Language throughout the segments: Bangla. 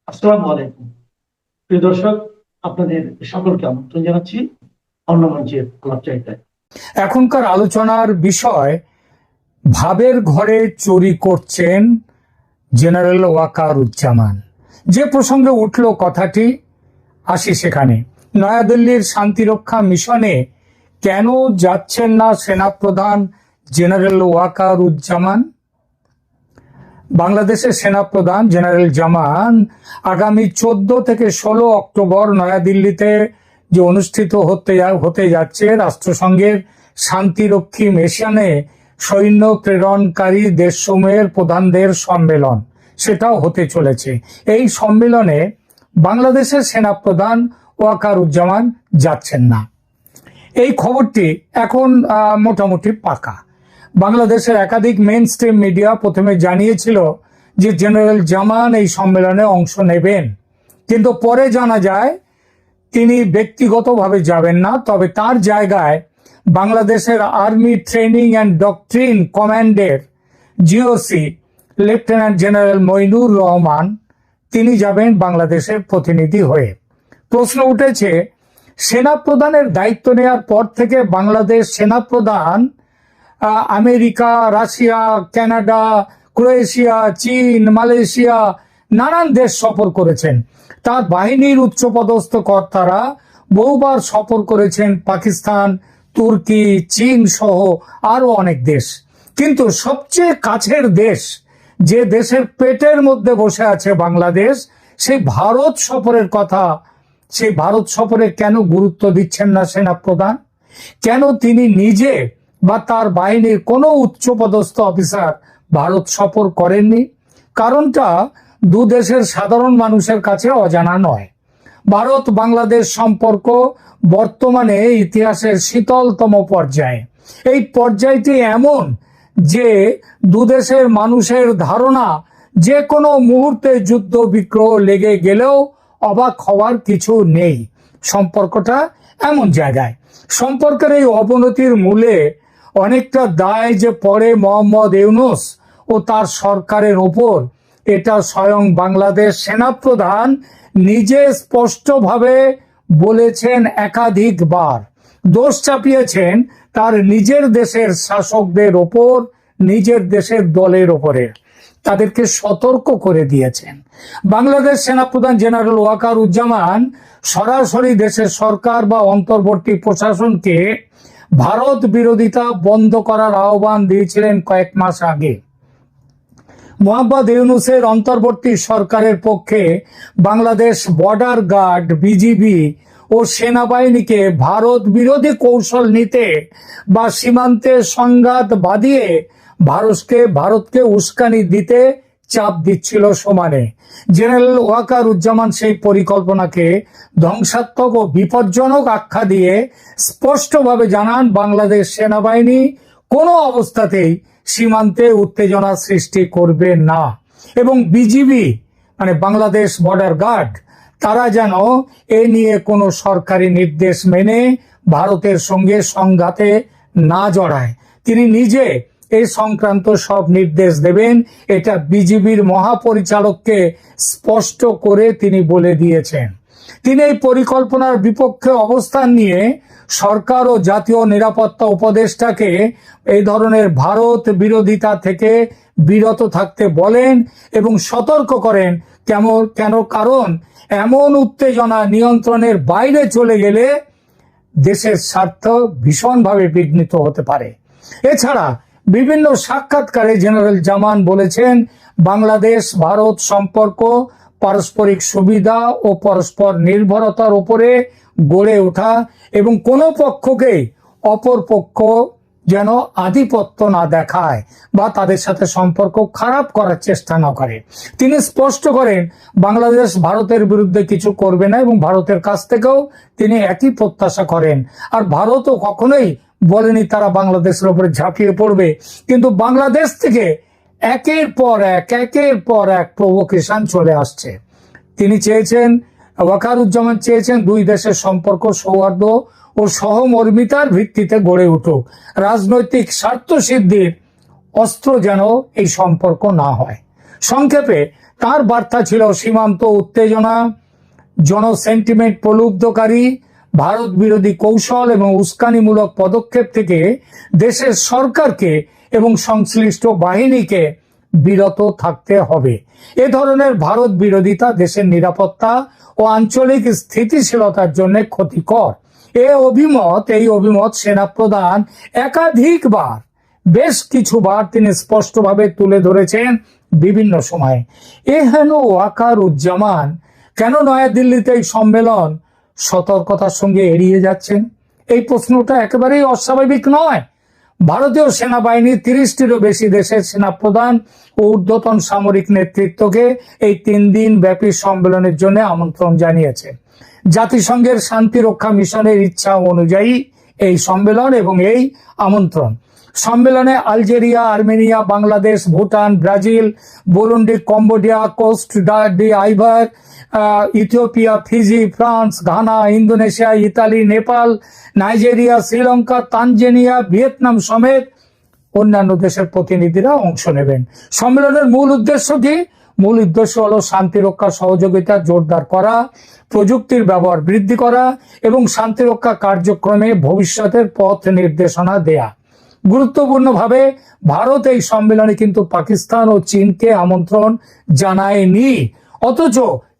আসসালামু আলাইকুম। প্রিয় দর্শক, আপনাদের সকলকে আমন্ত্রণ জানাচ্ছি অন্য মঞ্চের আলাপচারিতায়। এখনকার আলোচনার বিষয় ভাবের ঘরে চুরি করছেন জেনারেল ওয়াকারুজ্জামান। যে প্রসঙ্গে উঠল কথাটি, আসি সেখানে। নয়াদিল্লির শান্তিরক্ষা মিশনে কেন যাচ্ছেন না সেনাপ্রধান জেনারেল ওয়াকারুজ্জামান? বাংলাদেশের সেনাপ্রধান জেনারেল জামান আগামী 14 থেকে 16 অক্টোবর নয়াদিল্লিতে যে অনুষ্ঠিত হতে যাচ্ছে রাষ্ট্রসংঘের শান্তিরক্ষী মিশনে সৈন্য প্রেরণকারী দেশসমূহের প্রধানদের সম্মেলন, সেটাও হতে চলেছে। এই সম্মেলনে বাংলাদেশের সেনাপ্রধান ওয়াকারুজ্জামান যাচ্ছেন না। এই খবরটি এখন মোটামুটি পাকা। বাংলাদেশের একাধিক মেইন স্ট্রিম মিডিয়া প্রথমে জানিয়েছিল যে জেনারেল জামান এই সম্মেলনে অংশ নেবেন, কিন্তু পরে জানা যায় তিনি ব্যক্তিগতভাবে যাবেন না, তবে তার জায়গায় বাংলাদেশের আর্মি ট্রেনিং অ্যান্ড ডক্ট্রিন কমান্ডের GOC lieutenant general Moinur Rahman তিনি যাবেন বাংলাদেশের প্রতিনিধি হয়ে। প্রশ্ন উঠেছে, সেনাপ্রধানের দায়িত্ব নেওয়ার পর থেকে বাংলাদেশ সেনাপ্রধান আমেরিকা, রাশিয়া, কানাডা, ক্রোয়েশিয়া, চীন, মালয়েশিয়া নানান দেশ সফর করেছেন। তার বাহিনীর উচ্চপদস্থ কর্তারা বহুবার সফর করেছেন পাকিস্তান, তুর্কি, চীন সহ আরো অনেক দেশ। কিন্তু সবচেয়ে কাছের দেশ, যে দেশের পেটের মধ্যে বসে আছে বাংলাদেশ, সেই ভারত সফরের কথা, সেই ভারত সফরে কেন গুরুত্ব দিচ্ছেন না সেনাপ্রধান? কেন তিনি নিজে বা তার বাহিনীর কোনো উচ্চপদস্থ অফিসার ভারত সফর করেননি? কারণটা দু দেশের সাধারণ মানুষের কাছে অজানা নয়। ভারত বাংলাদেশ সম্পর্ক বর্তমানে ইতিহাসের শীতলতম পর্যায়ে। এই পর্যায়টি এমন যে দু দেশের মানুষের ধারণা যে কোনো মুহূর্তে যুদ্ধ বিগ্রহ লেগে গেলেও অবাক হওয়ার কিছু নেই। সম্পর্কটা এমন জায়গায়, সম্পর্কের এই অবনতির মূলে অনেকটা দায় যে পড়ে মোহাম্মদ ইউনূস ও তার সরকারের ওপর, এটা স্বয়ং বাংলাদেশ সেনাপ্রধান নিজে স্পষ্টভাবে বলেছেন। একাধিকবার দোষ চাপিয়েছেন তার নিজের দেশের শাসকদের ওপর, নিজের দেশের দলের ওপরে, তাদেরকে সতর্ক করে দিয়েছেন। বাংলাদেশ সেনাপ্রধান জেনারেল ওয়াকারুজ্জামান সরাসরি দেশের সরকার বা অন্তর্বর্তী প্রশাসনকে ভারত বিরোধিতা বন্ধ করার আহ্বান দিয়েছিলেন কয়েক মাস আগে। মোহাম্মদ ইউনূসের অন্তর্বর্তী সরকারের পক্ষে বাংলাদেশ বর্ডার গার্ড, বিজিবি ও সেনাবাহিনীকে ভারত বিরোধী কৌশল নিতে বা সীমান্তে সংঘাত বাঁধিয়ে ভারতকে উস্কানি দিতে চাপ দিচ্ছিল সমানে। জেনারেল ওয়াকারুজ্জামান সেই পরিকল্পনাকে ধ্বংসাত্মক ও বিপজ্জনক আখ্যা দিয়ে স্পষ্টভাবে জানান, বাংলাদেশ সেনাবাহিনী কোনো অবস্থাতেই সীমান্তে উত্তেজনা সৃষ্টি করবে না, এবং বিজিবি মানে বাংলাদেশ বর্ডার গার্ড, তারা যেন এ নিয়ে কোনো সরকারি নির্দেশ মেনে ভারতের সঙ্গে সংঘাতে না জড়ায়। তিনি নিজে এই সংক্রান্ত সব নির্দেশ দেবেন, এটা বিজিবির মহাপরিচালককে স্পষ্ট করে তিনি বলে দিয়েছেন। তিনি এই পরিকল্পনার বিপক্ষে অবস্থান নিয়ে সরকার ও জাতীয় নিরাপত্তা উপদেষ্টাকে এই ধরনের ভারত বিরোধিতা থেকে বিরত থাকতে বলেন এবং সতর্ক করেন। কারণ এমন উত্তেজনা নিয়ন্ত্রণের বাইরে চলে গেলে দেশের স্বার্থ ভীষণভাবে বিঘ্নিত হতে পারে। এছাড়া বিভিন্ন সাক্ষাৎকারে জেনারেল জামান বলেছেন, বাংলাদেশ ভারত সম্পর্ক পারস্পরিক সুবিধা ও পরস্পর নির্ভরতার উপরে গড়ে ওঠা, এবং কোনো পক্ষকেই অপর পক্ষ যেন আধিপত্য না দেখায় বা তাদের সাথে সম্পর্ক খারাপ করার চেষ্টা না করে। তিনি স্পষ্ট করেন বাংলাদেশ ভারতের বিরুদ্ধে কিছু করবে না, এবং ভারতের কাছ থেকেও তিনি একই প্রত্যাশা করেন। আর ভারতও কখনোই বলেনি তারা বাংলাদেশের উপরে ঝাঁপিয়ে পড়বে, কিন্তু বাংলাদেশ থেকে একের পর এক প্রভোকেশন চলে আসছে। তিনি চেয়েছেন, ওয়াকারুজ্জামান চেয়েছেন, দুই দেশের সম্পর্ক সৌহার্দ্য ও সহমর্মিতার ভিত্তিতে গড়ে উঠুক। রাজনৈতিক স্বার্থ সিদ্ধির অস্ত্র যেন এই সম্পর্ক না হয়। সংক্ষেপে তার বার্তা ছিল সীমান্ত উত্তেজনা, জনসেন্টিমেন্ট প্রলুব্ধকারী ভারত বিরোধী কৌশল এবং উস্কানিমূলক পদক্ষেপ থেকে দেশের সরকারকে এবং সংশ্লিষ্ট বাহিনীকে বিরত থাকতে হবে। এ ধরনের ভারত বিরোধিতা দেশের নিরাপত্তা ও আঞ্চলিক স্থিতিশীলতার জন্য ক্ষতিকর। এই অভিমত সেনাপ্রধান একাধিকবার, বেশ কিছুবার তিনি স্পষ্টভাবে তুলে ধরেছেন বিভিন্ন সময়ে। এহেন ওয়াকারুজ্জামান কেন নয়াদিল্লিতে এই সম্মেলন সতর্কতার সঙ্গে এড়িয়ে যাচ্ছেন? এই প্রশ্নটা একেবারেই অস্বাভাবিক নয়। ভারতীয় সেনাবাহিনী 30টিরও বেশি দেশের সেনাপ্রধান ও ঊর্ধ্বতন সামরিক নেতৃত্বকে এই 3 দিন ব্যাপী সম্মেলনের জন্য আমন্ত্রণ জানিয়েছে। জাতিসংঘের শান্তিরক্ষা মিশনের ইচ্ছা অনুযায়ী এই সম্মেলন এবং এই আমন্ত্রণ। সম্মেলনে Algeria, Armenia, Bangladesh, Bhutan, Brazil, Burundi, Cambodia, Cote de Ivoire, Ethiopia, Fiji, France, Ghana, Indonesia, Italy, Nepal, Nigeria, Sri Lanka, Tanzania, Vietnam সমেত অন্যান্য দেশের প্রতিনিধিরা অংশ নেবেন। সম্মেলনের মূল উদ্দেশ্য কি? মূল উদ্দেশ্য হলো শান্তিরক্ষা সহযোগিতা জোরদার করা, প্রযুক্তির ব্যবহার বৃদ্ধি করা এবং শান্তিরক্ষা কার্যক্রমে ভবিষ্যতের পথ নির্দেশনা দেয়া। গুরুত্বপূর্ণভাবে ভারত এই সম্মেলনে কিন্তু পাকিস্তান ও চীনকে আমন্ত্রণ জানায়নি, অথচ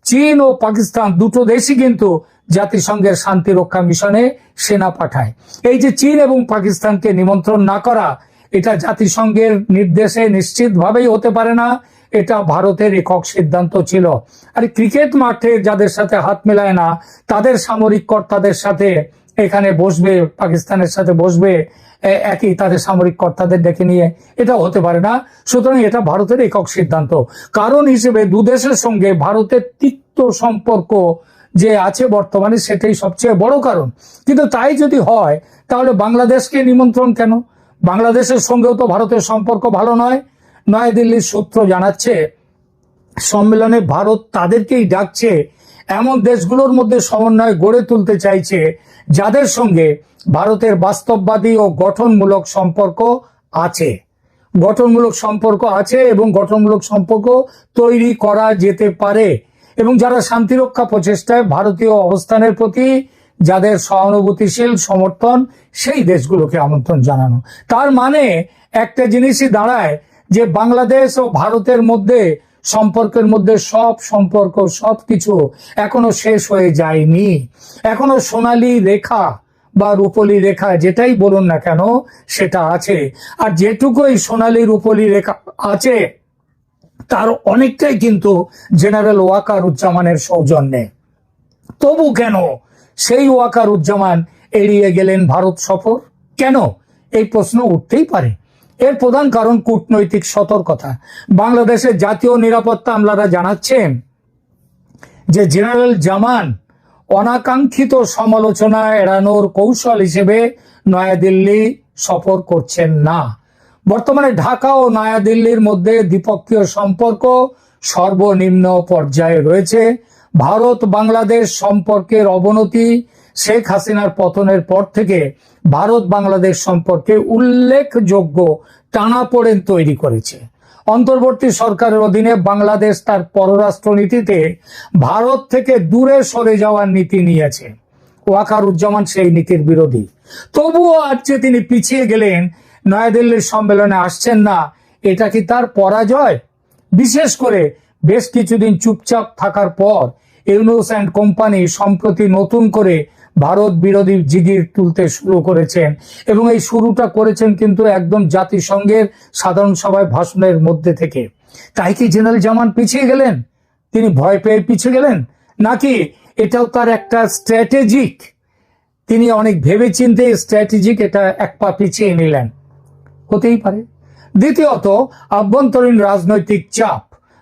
চীন ও পাকিস্তান দুটো দেশই কিন্তু জাতিসংঘের শান্তিরক্ষা মিশনে সেনা পাঠায়। এই যে চীন এবং পাকিস্তানকে নিমন্ত্রণ না করা, এটা জাতিসংঘের নির্দেশে নিশ্চিতভাবেই হতে পারে না, এটা ভারতের একক সিদ্ধান্ত ছিল। আর ক্রিকেট মাঠে যাদের সাথে হাত মেলায় না তাদের সামরিক কর্তাদের সাথে এখানে বসবে, পাকিস্তানের সাথে বসবে একই তাদের সামরিক কর্তাদের ডেকে নিয়ে, এটা হতে পারে না। সুতরাং এটা ভারতের একক সিদ্ধান্ত। কারণ হিসেবে দুদেশের সঙ্গে ভারতের তিক্ত সম্পর্ক যে আছে বর্তমানে, সেটাই সবচেয়ে বড় কারণ। কিন্তু তাই যদি হয় তাহলে বাংলাদেশকে নিমন্ত্রণ কেন? বাংলাদেশের সঙ্গেও তো ভারতের সম্পর্ক ভালো নয়। নয়াদিল্লির সূত্র জানাচ্ছে সম্মেলনে ভারত তাদেরকেই ডাকছে এমন দেশগুলোর মধ্যে সমন্বয় গড়ে তুলতে চাইছে যাদের সঙ্গে ভারতের বাস্তববাদী ও গঠনমূলক সম্পর্ক আছে। এবং গঠনমূলক সম্পর্ক তৈরি করা যেতে পারে এবং যারা শান্তিরক্ষা প্রচেষ্টায় ভারতীয় অবস্থানের প্রতি যাদের সহানুভূতিশীল সমর্থন, সেই দেশগুলোকে আমন্ত্রণ জানানো। তার মানে একটা জিনিসই দাঁড়ায় যে বাংলাদেশ ও ভারতের মধ্যে সম্পর্কের মধ্যে সবকিছু এখনো শেষ হয়ে যায়নি। এখনো সোনালী রেখা বা রূপলী রেখা যেটাই বলুন না কেন সেটা আছে। আর যেটুকুই সোনালী রূপলী রেখা আছে তার অনেকটাই কিন্তু জেনারেল ওয়াকারুজ্জামানের সৌজন্যে। তবু কেন সেই ওয়াকারুজ্জামান এড়িয়ে গেলেন ভারত সফর? কেন? এই প্রশ্ন উঠতেই পারে। এর প্রধান কারণ কূটনৈতিক সতর্কতা। বাংলাদেশের জাতীয় নিরাপত্তা আমলারা জানাচ্ছেন যে জেনারেল জামান অনাকাঙ্ক্ষিত সমালোচনা এড়ানোর কৌশল হিসেবে নয়াদিল্লি সফর করছেন না। বর্তমানে ঢাকা ও নয়াদিল্লির মধ্যে দ্বিপক্ষীয় সম্পর্ক সর্বনিম্ন পর্যায়ে রয়েছে। ভারত বাংলাদেশ সম্পর্কের অবনতি শেখ হাসিনার পতনের পর থেকে ভারত বাংলাদেশ সম্পর্কে উল্লেখযোগ্য টানাপোড়েন তৈরি করেছে। অন্তর্বর্তী সরকারের অধীনে বাংলাদেশ তার পররাষ্ট্রনীতিতে ভারত থেকে দূরে সরে যাওয়ার নীতি নিয়েছে। ওয়াকারুজ্জামান সেই নীতির বিরোধী। তবুও আজ যে তিনি পিছিয়ে গেলেন, নয়াদিল্লির সম্মেলনে আসছেন না, এটা কি তার পরাজয়? বিশেষ করে বেশ কিছুদিন চুপচাপ থাকার পর ইউনূস অ্যান্ড কোম্পানি সম্প্রতি নতুন করে ভারত বিরোধী জিগির তুলতে শুরু করেছেন এবং এই শুরুটা করেছেন কিন্তু একদম জাতিসংঘের সাধারণ সভায় ভাষণের মধ্যে থেকে। তাই কি জেনারেল জামান পিছিয়ে গেলেন? তিনি ভয় পেয়ে পিছিয়ে গেলেন, নাকি এটাও তার একটা স্ট্র্যাটেজিক, তিনি অনেক ভেবেচিন্তে স্ট্র্যাটেজিক এটা এক পা পিছিয়ে নিলেন? হতেই পারে। দ্বিতীয়ত, আভ্যন্তরীণ রাজনৈতিক চাপ।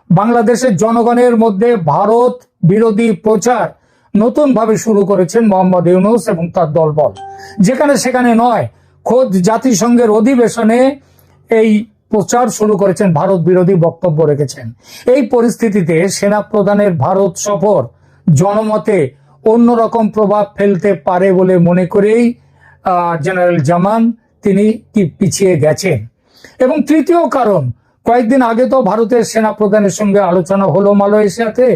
বাংলাদেশের জনগণের মধ্যে ভারত বিরোধী প্রচার নতুন ভাবে শুরু করেছেন মোহাম্মদ ইউনূস এবং তার দলবল। যেখানে সেখানে নয়, খোদ জাতিসংঘের অধিবেশনে এই প্রচার শুরু করেছেন, ভারত বিরোধী বক্তব্য রেখেছেন। এই পরিস্থিতিতে সেনা প্রধানের ভারত সফর জনমতে অন্যরকম প্রভাব ফেলতে পারে বলে মনে করেই জেনারেল জামান তিনি কি পিছিয়ে গেছেন। এবং তৃতীয় কারণ, কয়েকদিন আগে তো ভারতের সেনা প্রধানের সঙ্গে আলোচনা হলো মালয়েশিয়াতে,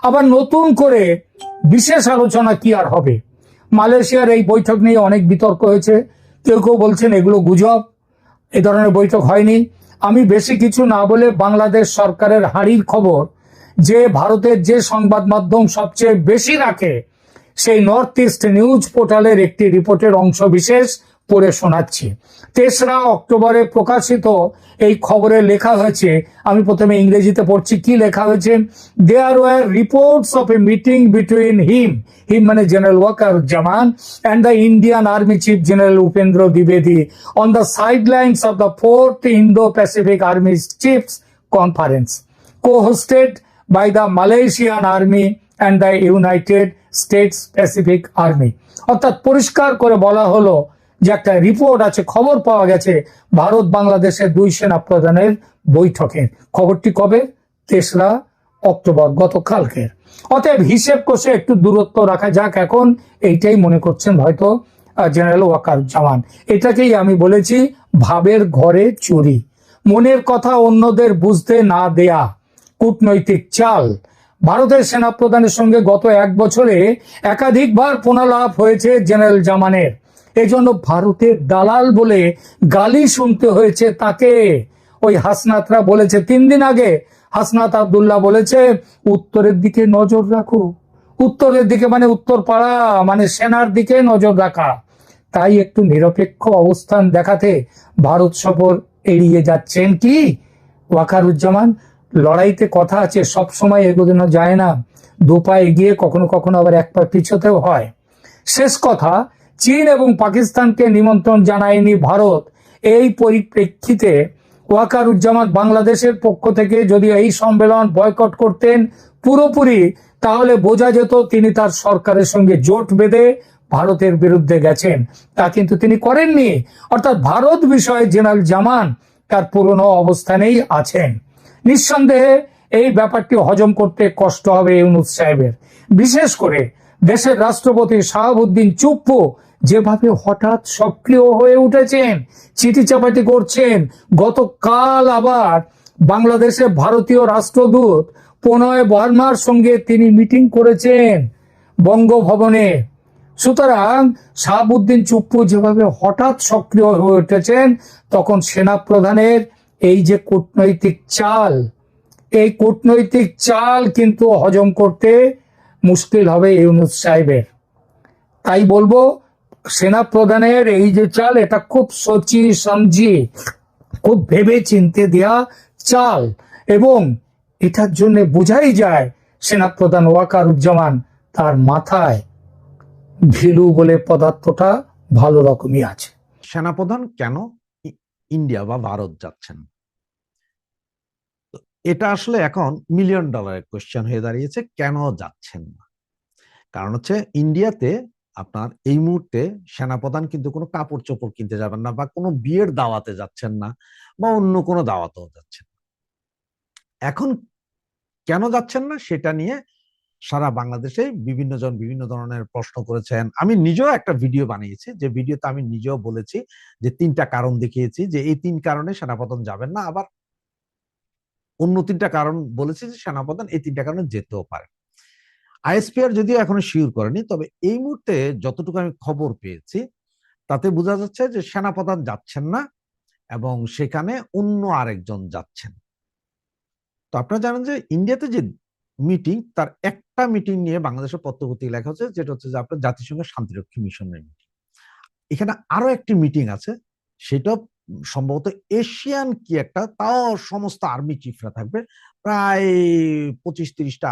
আবার নতুন করে বিশেষ আলোচনা কি আর হবে। মালয়েশিয়ার এই বৈঠক নিয়ে অনেক বিতর্ক হয়েছে, কেউ কেউ বলছেন এগুলো গুজব, এ ধরনের বৈঠক হয়নি। আমি বেশি কিছু না বলে বাংলাদেশ সরকারের হাঁড়ির খবর যে ভারতের যে সংবাদ মাধ্যম সবচেয়ে বেশি রাখে সেই নর্থ ইস্ট নিউজ পোর্টালের একটি রিপোর্টের অংশ বিশেষ পড়ে শোনাচ্ছি। 3রা অক্টোবরে প্রকাশিত এই খবরে লেখা হয়েছে, আমি প্রথমে ইংরেজিতে পড়ছি কি লেখা হয়েছে। There were reports of a meeting between him মানে general Wakeruzzaman and the Indian Army Chief General Upendra Dwivedi on the sidelines of the 4th Indo-Pacific Army Chiefs Conference, co-hosted by the Malaysian Army and the United States Pacific Army। অর্থাৎ পরিষ্কার করে বলা হলো যে একটা রিপোর্ট আছে, খবর পাওয়া গেছে ভারত বাংলাদেশের 2 সেনা প্রধানের বৈঠকে। খবরটি কবে? 3রা অক্টোবর, গতকালকে। অতএব হিসেব কষে একটু দূরত্ব রাখা যাক এখন, এইটাই মনে করছেন হয়তো জেনারেল ওয়াকারুজ্জামান। এটাকেই আমি বলেছি ভাবের ঘরে চুরি, মনের কথা অন্যদের বুঝতে না দেয়া, কূটনৈতিক চাল। ভারতের সেনাপ্রধানের সঙ্গে গত 1 বছরে একাধিকবার পুনরালাপ হয়েছে জেনারেল জামানের, এজন্য ভারতের দালাল বলে গালি শুনতে হয়েছে তাকে। ওই হাসনাতরা বলেছে 3 দিন আগে, হাসনাত আব্দুল্লাহ বলেছে উত্তরের দিকে নজর রাখো। উত্তরের দিকে মানে উত্তরপাড়া, মানে সেনার দিকে নজর রাখা। তাই একটু নিরপেক্ষ অবস্থান দেখাতে ভারত সফর এড়িয়ে যাচ্ছেন কি ওয়াকারুজ্জামান? লড়াইতে কথা আছে, সব সময় এগোনো যায় না, 2 পা এগিয়ে কখনো কখনো আবার 1 পা পিছতেও হয়। শেষ কথা, চীন এবং পাকিস্তানকে নিমন্ত্রণ জানায়নি ভারত। এই পরিপ্রেক্ষিতে ওয়াকারুজ্জামান বাংলাদেশের পক্ষ থেকে যদি এই সম্মেলন বয়কট করতেন পুরোপুরি, তাহলে বোঝা যেত তিনি তার সরকারের সঙ্গে জোট বেঁধে ভারতের বিরুদ্ধে গেছেন। তা কিন্তু তিনি করেননি। অর্থাৎ ভারত বিষয়ে জেনারেল জামান তার পুরনো অবস্থানেই আছেন। নিঃসন্দেহে এই ব্যাপারটি হজম করতে কষ্ট হবে ইউনূস সাহেবের, বিশেষ করে দেশের রাষ্ট্রপতি শাহাবুদ্দিন চুপ্পু যেভাবে হঠাৎ সক্রিয় হয়ে উঠেছেন, চিঠি চাপাটি করছেন। গতকাল আবার বাংলাদেশে ভারতীয় রাষ্ট্রদূত প্রণয় বর্মার সঙ্গে তিনি মিটিং করেছেন বঙ্গভবনে। সুতরাং শাহাবুদ্দিন চুপ্পু যেভাবে হঠাৎ সক্রিয় হয়ে উঠেছেন, তখন সেনা প্রধানের এই যে কূটনৈতিক চাল, এই কূটনৈতিক চাল কিন্তু হজম করতে মুশকিল হবে ইউনূস সাহেবের। তাই বলবো সেনা প্রধানের এই যে চাল, এটা খুব সোচি সমঝি, খুব ভেবে চিনতে দেয়া চাল, এবং এটার জন্য বোঝাই যায় সেনাপ্রধান ওয়াকারুজ্জামান তার মাথায় ভীরু বলে পদার্থটা ভালো রকমই আছে। সেনাপ্রধান কেন ইন্ডিয়া বা ভারত যাচ্ছেন, এটা আসলে এখন $1,000,000 কোয়েশ্চেন হয়ে দাঁড়িয়েছে। কেন যাচ্ছেন না? কারণ হচ্ছে ইন্ডিয়াতে আপনার এই মুহূর্তে সেনাপ্রধান কিন্তু কোনো কাপড় চোপড় কিনতে যাবেন না, বা কোনো বিয়ের দাওয়াতে যাচ্ছেন না, বা অন্য কোনো দাওয়াতেও যাচ্ছেন না। এখন কেন যাচ্ছেন না সেটা নিয়ে সারা বাংলাদেশে বিভিন্ন জন বিভিন্ন ধরনের প্রশ্ন করেছেন। আমি নিজেও একটা ভিডিও বানিয়েছি, যে ভিডিওতে আমি নিজেও বলেছি যে 3টা কারণ দেখিয়েছি যে এই 3 কারণে সেনাপ্রধান যাবেন না, আবার অন্য 3টা কারণ বলেছি যে সেনাপ্রধান এই 3টা কারণে যেতেও পারে। আইএসপিআর যদিও এখনো শিওর করেনি, তবে এই মুহূর্তে যতটুকু আমি খবর পেয়েছি তাতে বোঝা যাচ্ছে যে সেনাপ্রধান যাচ্ছেন না এবং সেখানে অন্য আরেকজন যাচ্ছেন। তো আপনারা জানেন যে ইন্ডিয়াতে যে মিটিং, তার একটা মিটিং নিয়ে বাংলাদেশের পত্রপত্রিকা লেখা হচ্ছে, যেটা হচ্ছে যে আপনার জাতিসংঘের শান্তিরক্ষী মিশনের মিটিং। এখানে আরো একটি মিটিং আছে, সেটা সম্ভবত এশিয়ান কি একটা, তাও সমস্ত আর্মি চিফরা থাকবে, প্রায় 25-30টা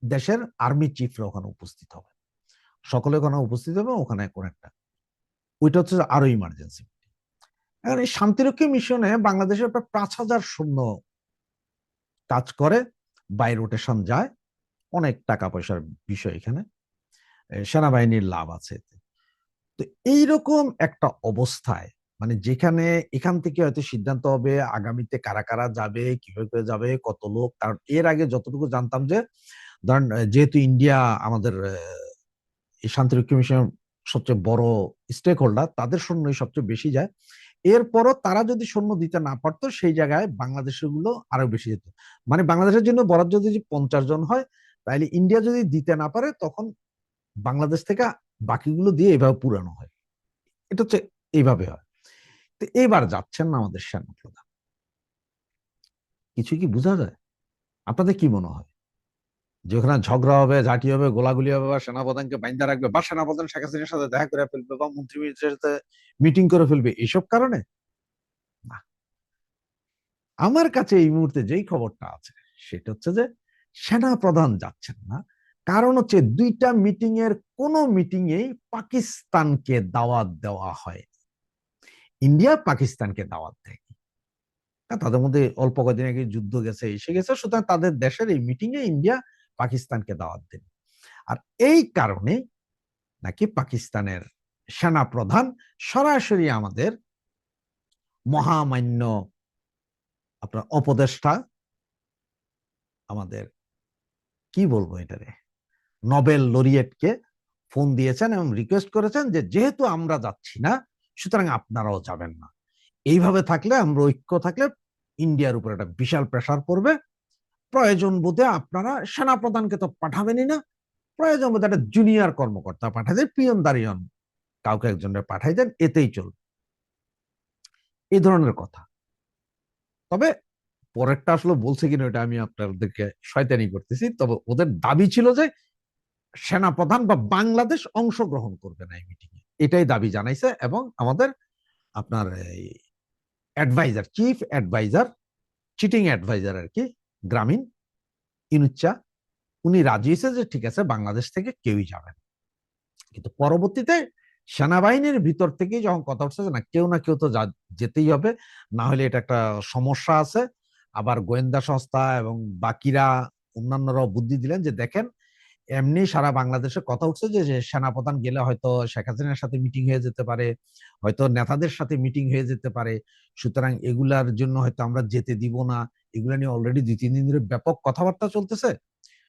দেশের আর্মি চিফরা ওখানে উপস্থিত হবে, সকলে ওখানে উপস্থিত হবে। ওখানে কোন একটা, ওইটা হচ্ছে আরো ইমার্জেন্সি। এখন এই শান্তিরক্ষী মিশনে বাংলাদেশের প্রায় 5,000 সৈন্য কাজ করে, বাই রোটেশন যায়, অনেক টাকা পয়সার বিষয় এখানে, সেনাবাহিনীর লাভ আছে। তো এইরকম একটা অবস্থায়, মানে যেখানে এখান থেকে হয়তো সিদ্ধান্ত হবে আগামীতে কারা কারা যাবে, কিভাবে যাবে, কত লোক। কারণ এর আগে যতটুকু জানতাম যে ধরেন যেহেতু ইন্ডিয়া আমাদের এই শান্তিরক্ষী মিশনের সবচেয়ে বড় স্টেক হোল্ডার, তাদের সৈন্যই সবচেয়ে বেশি যায়। এরপরও তারা যদি সৈন্য দিতে না পারতো, সেই জায়গায় বাংলাদেশের গুলো আরো বেশি যেত। মানে বাংলাদেশের জন্য বরাদ্দ যদি 50 জন হয়, তাহলে ইন্ডিয়া যদি দিতে না পারে, তখন বাংলাদেশ থেকে বাকিগুলো দিয়ে এভাবে পুরানো হয়। এটা হচ্ছে এইভাবে হয়। তো এবার যাচ্ছেন না আমাদের সেনাপ্রধান, কিছু কি বোঝা যায়? আপনাদের কি মনে হয় যে ওখানে ঝগড়া হবে, ঝাঁটি হবে, গোলাগুলি হবে, বা সেনাপ্রধানকে বাইন্দা রাখবে, বা সেনাপ্রধান শেখ হাসিনার সাথে দেখা করে ফেলবে, বা মন্ত্রী মিনিস্টারের সাথে মিটিং করে ফেলবে, এইসব কারণে না? আমার কাছে এই মুহূর্তে যেই খবরটা আছে সেটা হচ্ছে যে সেনাপ্রধান যাচ্ছেন না, কারণ হচ্ছে দুইটা মিটিং এর কোন মিটিং এই পাকিস্তানকে দাওয়াত দেওয়া হয়। ইন্ডিয়া পাকিস্তানকে দাওয়াত দেয়। তাদের মধ্যে অল্প কদিন আগে যুদ্ধ গেছে, এসে গেছে, সুতরাং তাদের দেশের এই মিটিং এ ইন্ডিয়া পাকিস্তানকে দাওয়াত দেন। আর এই কারণে নাকি পাকিস্তানের সেনা প্রধান সরাসরি আমাদের মহামান্য আপনার উপদেষ্টা, আমাদের কি বলবো এটারে, নোবেল লরিয়েটকে ফোন দিয়েছেন এবং রিকোয়েস্ট করেছেন যে যেহেতু আমরা যাচ্ছি না, সুতরাং আপনারাও যাবেন না। এইভাবে থাকলে, আমরা ঐক্য থাকলে ইন্ডিয়ার উপর একটা বিশাল প্রেসার পড়বে। প্রয়োজন বোধে আপনারা সেনাপ্রধানকে তো পাঠাবেনই না, প্রয়োজন বোধে একটা জুনিয়র কর্মকর্তা পাঠাই দেন, পিয়ন দারিয়ন কাউকে একজনের পাঠাই দেন, এতেই চলবে। এই ধরনের কথা। তবে পরেরটা আসলে বলছে কিনা এটা আমি আপনাদেরকে শয়তানি করতেছি, তবে ওদের দাবি ছিল যে সেনাপ্রধান বা বাংলাদেশ অংশগ্রহণ করবে না এই মিটিং এ, এটাই দাবি জানাইছে। এবং আমাদের আপনার adviser, chief adviser, cheating adviser আর কি, গ্রামীণ ইনুচ্চা, উনি রাজি হয়েছে যে ঠিক আছে, বাংলাদেশ থেকে কেউই যাবে না। কিন্তু পরবর্তীতে সেনাবাহিনীর ভিতর থেকেই যখন কথা উঠছে যে না কেউ তো যেতেই হবে, না হলে এটা একটা সমস্যা আছে। আবার গোয়েন্দা সংস্থা এবং বাকিরা অন্যান্যরাও বুদ্ধি দিলেন যে দেখেন, এমনি সারা বাংলাদেশে কথা উঠছে যে সেনাপ্রধান গেলে হয়তো শেখ হাসিনার সাথে মিটিং হয়ে যেতে পারে, হয়তো নেতাদের সাথে মিটিং হয়ে যেতে পারে, সুতরাং এগুলার জন্য হয়তো আমরা যেতে দিব না। এগুলা নিয়ে অলরেডি 2-3 দিন ধরে ব্যাপক কথাবার্তা চলতেছে।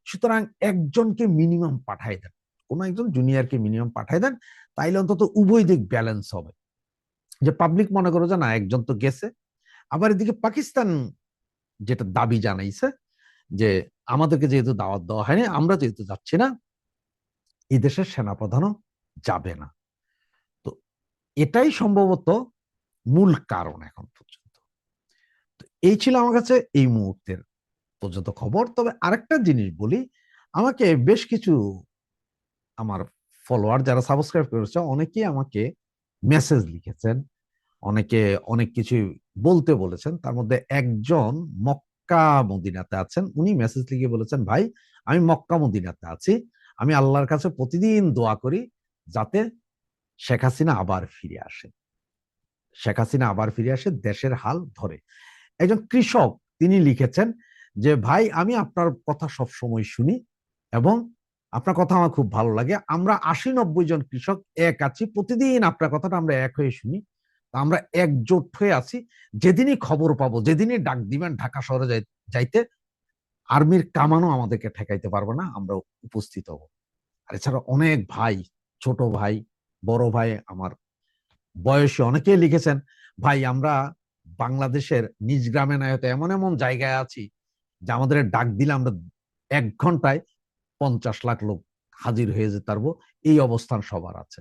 সুতরাং একজনকে মিনিমাম পাঠাই দেন, কোন একজন জুনিয়রকে মিনিমাম পাঠাই দেন, তাইলে অন্তত উভয় দিক ব্যালেন্স হবে। যে পাবলিক মনে করো যে না, একজন তো গেছে। আবার এদিকে পাকিস্তান যেটা দাবি জানাইছে যে আমাদেরকে যেহেতু দাওয়াত দেওয়া হয়নি, আমরা যেহেতু যাচ্ছি না, এই দেশের সেনাপ্রধানও যাবে না। তো এটাই সম্ভবত মূল কারণ এখন পর্যন্ত। তো এই ছিল আমার কাছে এই মুহূর্তের পর্যন্ত খবর। তবে আরেকটা জিনিস বলি, আমাকে বেশ কিছু আমার ফলোয়ার যারা সাবস্ক্রাইব করেছে, অনেকেই আমাকে মেসেজ লিখেছেন, অনেকে অনেক কিছু বলতে বলেছেন। তার মধ্যে একজন মক্কা মদিনাতে আছেন, উনি মেসেজ লিখে বলেছেন, ভাই আমি মক্কা মদিনাতে আছি, আমি আল্লাহর কাছে প্রতিদিন দোয়া করি যাতে শেখ হাসিনা আবার ফিরে আসে, শেখ হাসিনা আবার ফিরে আসে, দেশের হাল ধরে। একজন কৃষক তিনি লিখেছেন যে ভাই আমি আপনার কথা সব সময় শুনি এবং আপনার কথা আমার খুব ভালো লাগে, আমরা 80-90 জন কৃষক এক আছি, প্রতিদিন আপনার কথাটা আমরা এক হয়ে শুনি, আমরা একজোট হয়ে আছি। যেদিনই খবর পাবো, যেদিনই ডাক দিবেন ঢাকা শহরে যাইতে, আর্মির কামানও আমাদেরকে ঠেকাইতে পারবে না, আমরা উপস্থিত হব। আর এছাড়া অনেক ভাই, ছোট ভাই, বড় ভাই, আমার বয়সী অনেকেই লিখেছেন, ভাই আমরা বাংলাদেশের নিজ গ্রামে নাই হয়তো এমন এমন জায়গায় আছি যে আমাদের ডাক দিলে আমরা 1 ঘন্টায় 50 লাখ লোক হাজির হয়ে যেতে পারবো, এই অবস্থান সবার আছে।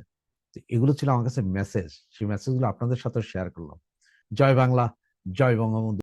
এগুলো ছিল আমার কাছে মেসেজ, সেই মেসেজগুলো আপনাদের সাথে শেয়ার করলাম। জয় বাংলা, জয় বঙ্গবন্ধু।